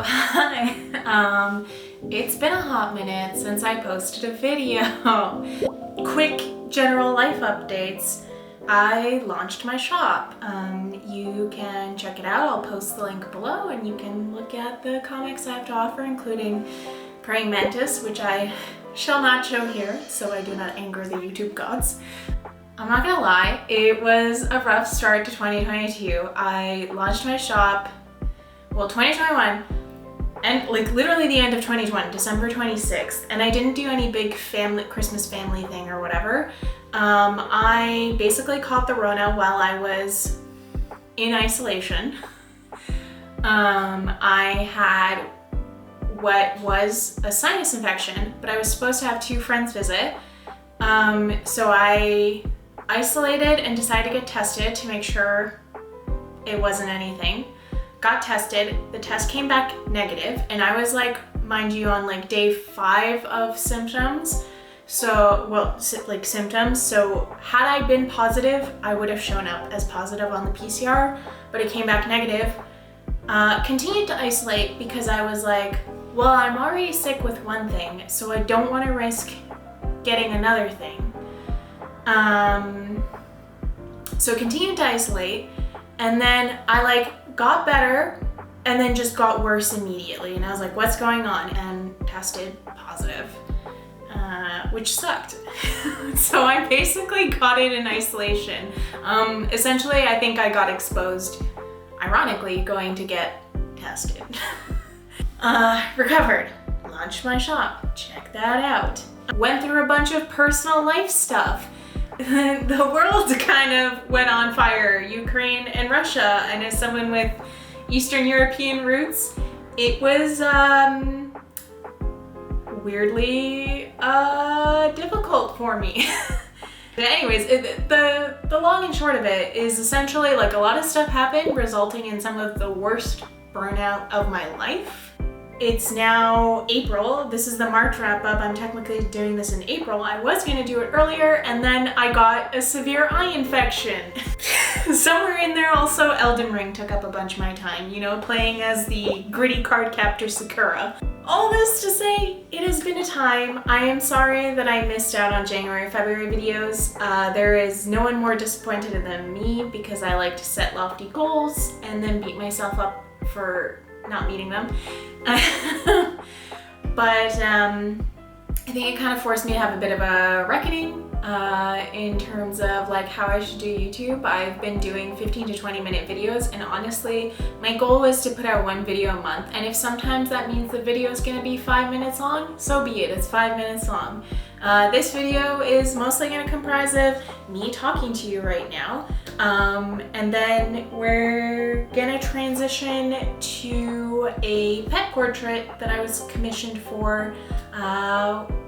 Hi. It's been a hot minute since I posted a video. Quick general life updates. I launched my shop. You can check it out. I'll post the link below and you can look at the comics I have to offer, including Praying Mantis, which I shall not show here so I do not anger the YouTube gods. I'm not gonna lie, it was a rough start to 2022. I launched my shop, 2021, and like literally the end of 2020, December 26th, and I didn't do any big Christmas family thing or whatever. I basically caught the Rona while I was in isolation. I had what was a sinus infection, but I was supposed to have 2 friends visit. So I isolated and decided to get tested to make sure it wasn't anything. Got tested, the test came back negative, and I was like, mind you, on like day 5 of symptoms. Symptoms. So had I been positive, I would have shown up as positive on the PCR, but it came back negative. Continued to isolate because I was like, well, I'm already sick with one thing, so I don't want to risk getting another thing. So continued to isolate, and then I got better and then just got worse immediately, and I was like, what's going on? And tested positive, which sucked. So I basically got it in isolation. Essentially, I think I got exposed, ironically, going to get tested. Recovered, launched my shop, check that out. Went through a bunch of personal life stuff. The world kind of went on fire, Ukraine and Russia, and as someone with Eastern European roots, it was weirdly difficult for me. But anyways, the long and short of it is essentially like a lot of stuff happened, resulting in some of the worst burnout of my life. It's now April. This is the March wrap up. I'm technically doing this in April. I was gonna do it earlier, and then I got a severe eye infection. Somewhere in there also Elden Ring took up a bunch of my time, playing as the gritty card captor Sakura. All this to say, it has been a time. I am sorry that I missed out on January, February videos. There is no one more disappointed than me because I like to set lofty goals and then beat myself up for not meeting them. But I think it kind of forced me to have a bit of a reckoning in terms of like how I should do YouTube. I've been doing 15 to 20 minute videos, and honestly, my goal is to put out 1 video a month. And if sometimes that means the video is gonna be 5 minutes long, so be it, it's 5 minutes long. This video is mostly gonna comprise of me talking to you right now. And then we're gonna transition to a pet portrait that I was commissioned for,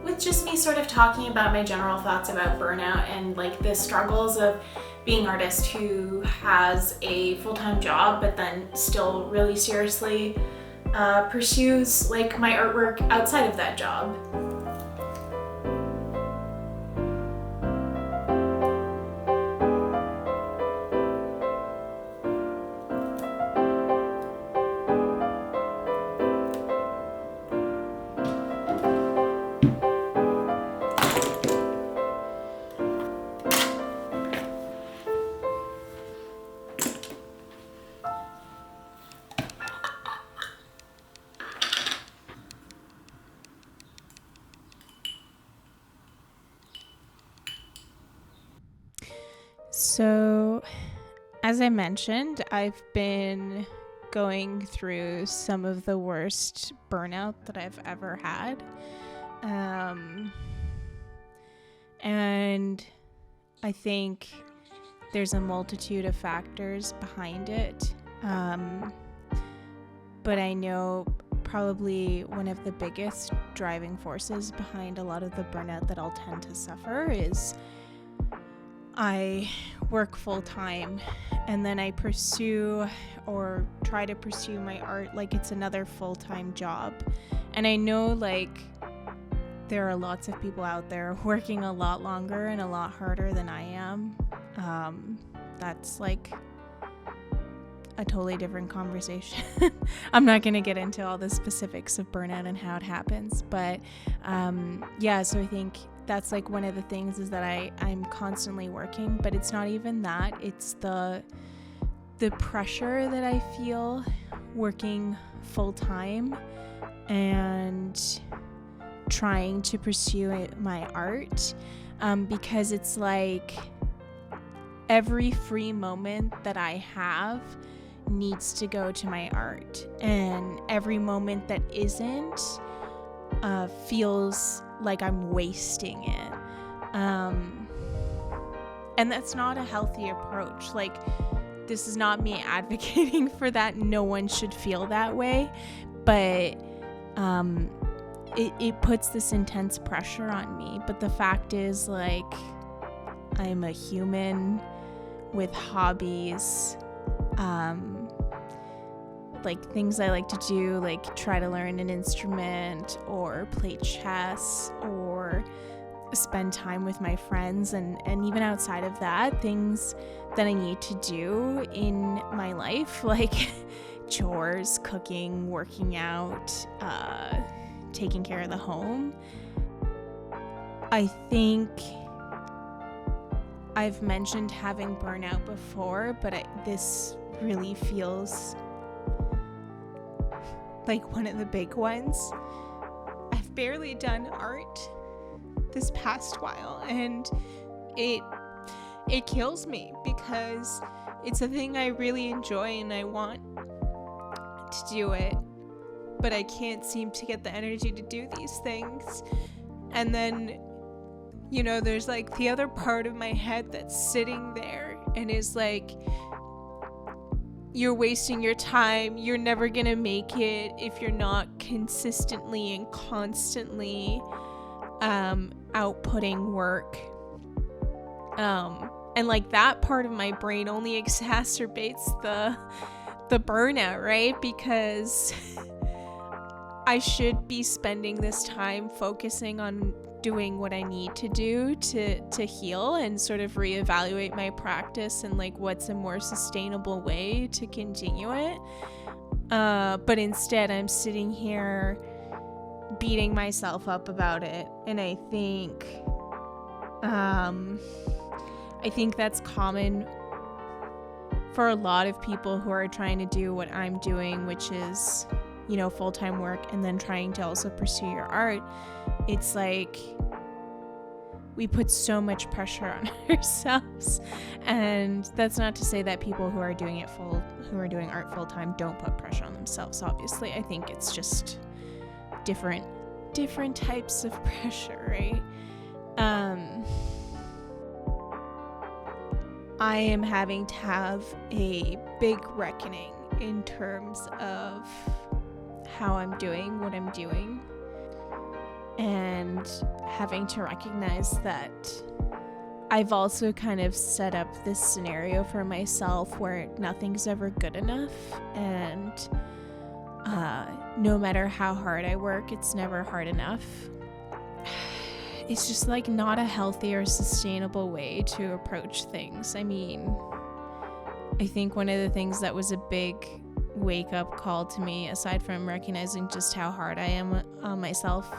with just me sort of talking about my general thoughts about burnout and like the struggles of being an artist who has a full-time job but then still really seriously pursues like my artwork outside of that job. So, as I mentioned, I've been going through some of the worst burnout that I've ever had. And I think there's a multitude of factors behind it. But I know probably one of the biggest driving forces behind a lot of the burnout that I'll tend to suffer is I work full-time, and then I pursue or try to pursue my art like it's another full-time job. And I know like there are lots of people out there working a lot longer and a lot harder than I am. That's like a totally different conversation. I'm not going to get into all the specifics of burnout and how it happens, but so I think that's like one of the things is that I'm constantly working, but it's not even that. It's the pressure that I feel working full time and trying to pursue my art, because it's like every free moment that I have needs to go to my art, and every moment that isn't feels like I'm wasting it, and that's not a healthy approach. Like, this is not me advocating for that. No one should feel that way, but it puts this intense pressure on me. But the fact is, like, I'm a human with hobbies, like things I like to do, like try to learn an instrument or play chess or spend time with my friends, and even outside of that, things that I need to do in my life, like chores, cooking, working out, taking care of the home. I think I've mentioned having burnout before, but this really feels like one of the big ones. I've barely done art this past while, and it kills me because it's a thing I really enjoy and I want to do it, but I can't seem to get the energy to do these things. And then, you know, there's like the other part of my head that's sitting there and is like, you're wasting your time. You're never gonna make it if you're not consistently and constantly outputting work. And like that part of my brain only exacerbates the burnout, right? Because I should be spending this time focusing on doing what I need to do to heal and sort of reevaluate my practice and like what's a more sustainable way to continue it. But instead I'm sitting here beating myself up about it. And I think that's common for a lot of people who are trying to do what I'm doing, which is, you know, full-time work and then trying to also pursue your art. It's like we put so much pressure on ourselves, and that's not to say that people who are doing art full-time don't put pressure on themselves. Obviously, I think it's just different types of pressure, right? I am having to have a big reckoning in terms of how I'm doing what I'm doing, and having to recognize that I've also kind of set up this scenario for myself where nothing's ever good enough, and no matter how hard I work, it's never hard enough. It's just like not a healthy or sustainable way to approach things. I mean, I think one of the things that was a big wake-up call to me, aside from recognizing just how hard I am on myself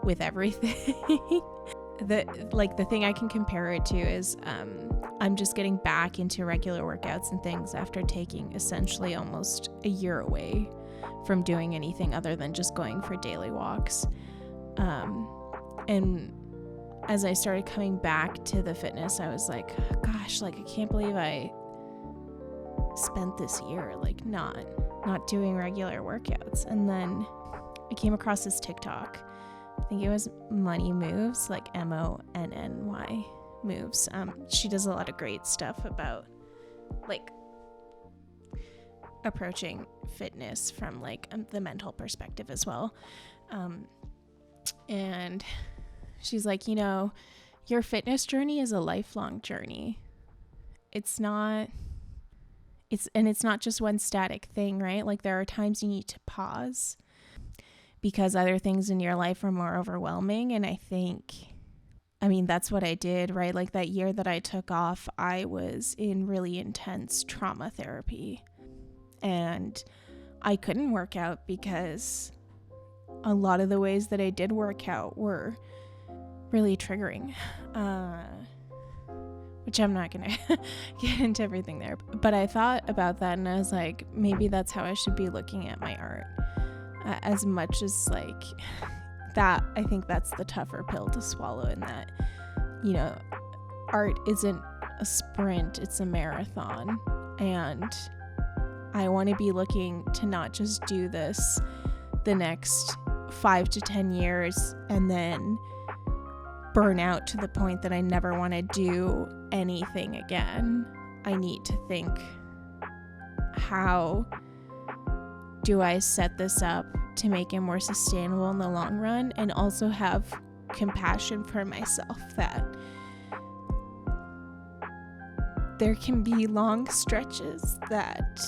with everything, the thing I can compare it to is I'm just getting back into regular workouts and things after taking essentially almost a year away from doing anything other than just going for daily walks. And as I started coming back to the fitness, I was like, gosh, like I can't believe I spent this year like not doing regular workouts. And then I came across this TikTok. I think it was Money Moves, like MONNY Moves. She does a lot of great stuff about like approaching fitness from like the mental perspective as well. And she's like, you know, your fitness journey is a lifelong journey. It's not just one static thing, right? Like there are times you need to pause because other things in your life are more overwhelming. And I mean, that's what I did, right? Like that year that I took off, I was in really intense trauma therapy. and I couldn't work out because a lot of the ways that I did work out were really triggering, which I'm not gonna get into everything there, but I thought about that and I was like, maybe that's how I should be looking at my art, as much as like that. I think that's the tougher pill to swallow, in that, you know, art isn't a sprint, it's a marathon, and I want to be looking to not just do this the next 5 to 10 years and then burn out to the point that I never want to do anything again. I need to think, how do I set this up to make it more sustainable in the long run, and also have compassion for myself that there can be long stretches that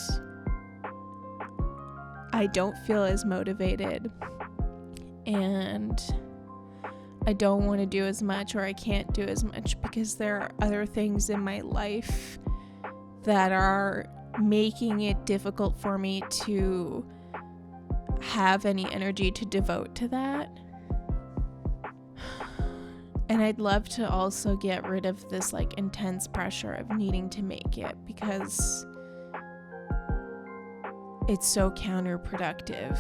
I don't feel as motivated and I don't want to do as much, or I can't do as much because there are other things in my life that are making it difficult for me to have any energy to devote to that. And I'd love to also get rid of this like intense pressure of needing to make it, because it's so counterproductive.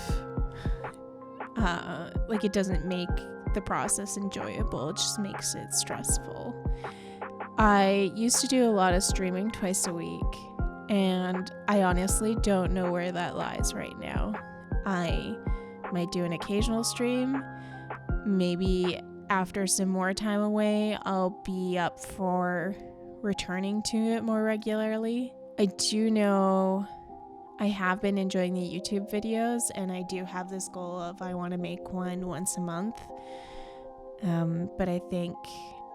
Like, it doesn't make the process enjoyable, it just makes it stressful. I used to do a lot of streaming twice a week, and I honestly don't know where that lies right now. I might do an occasional stream. Maybe after some more time away, I'll be up for returning to it more regularly. I do know I have been enjoying the YouTube videos, and I do have this goal of I want to make one once a month. But I think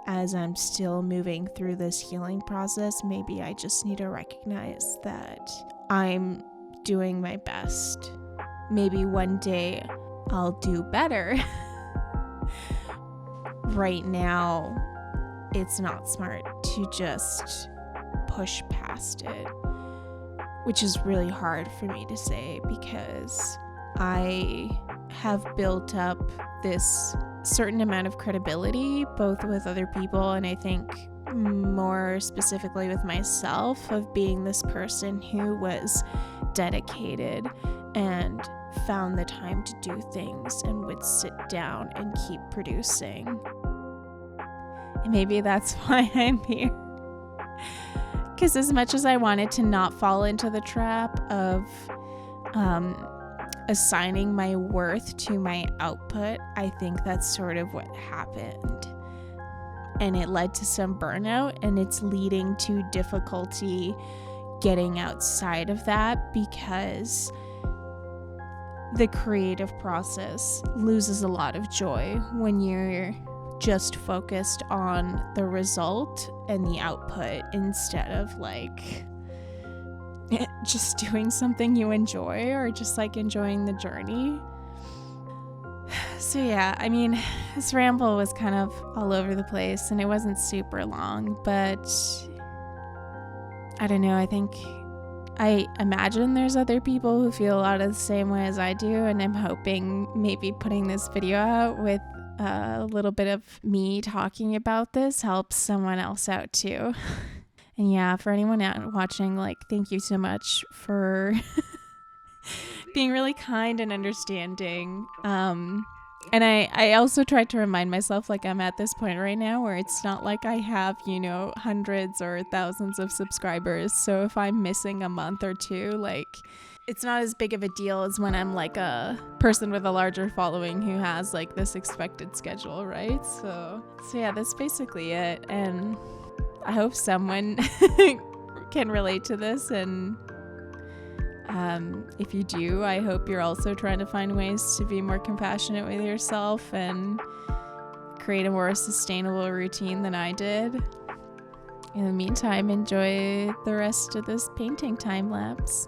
as I'm still moving through this healing process, maybe I just need to recognize that I'm doing my best. Maybe one day I'll do better. Right now, it's not smart to just push past it, which is really hard for me to say because I have built up this certain amount of credibility, both with other people and I think more specifically with myself, of being this person who was dedicated and found the time to do things and would sit down and keep producing. And maybe that's why I'm here. Because as much as I wanted to not fall into the trap of assigning my worth to my output, I think that's sort of what happened. And it led to some burnout, and it's leading to difficulty getting outside of that because the creative process loses a lot of joy when you're just focused on the result and the output instead of like just doing something you enjoy or just like enjoying the journey. So yeah, I mean, this ramble was kind of all over the place and it wasn't super long, but I don't know, I imagine there's other people who feel a lot of the same way as I do, and I'm hoping maybe putting this video out with a little bit of me talking about this helps someone else out too. And yeah, for anyone out watching, like, thank you so much for being really kind and understanding. And I also tried to remind myself, like, I'm at this point right now where it's not like I have, hundreds or thousands of subscribers. So if I'm missing a month or two, like, it's not as big of a deal as when I'm like a person with a larger following who has like this expected schedule, right? So yeah, that's basically it. And I hope someone can relate to this. And if you do, I hope you're also trying to find ways to be more compassionate with yourself and create a more sustainable routine than I did. In the meantime, enjoy the rest of this painting time lapse.